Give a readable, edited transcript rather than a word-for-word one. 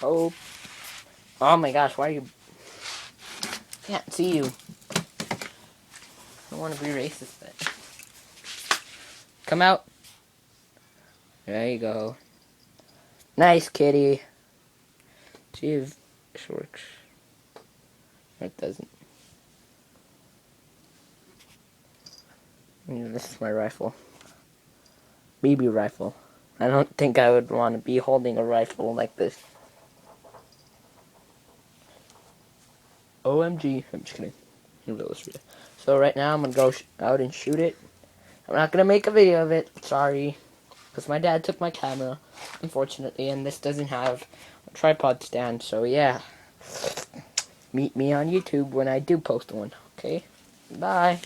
Hope. Oh my gosh, why are you... Can't see you. I don't want to be racist, but... Come out. There you go. Nice kitty. See if this works. It doesn't. This is my rifle. BB rifle. I don't think I would want to be holding a rifle like this. OMG. I'm just kidding. So right now I'm going to go out and shoot it. I'm not going to make a video of it. Sorry. Because my dad took my camera, unfortunately, and this doesn't have a tripod stand. So yeah. Meet me on YouTube when I do post one. Okay? Bye.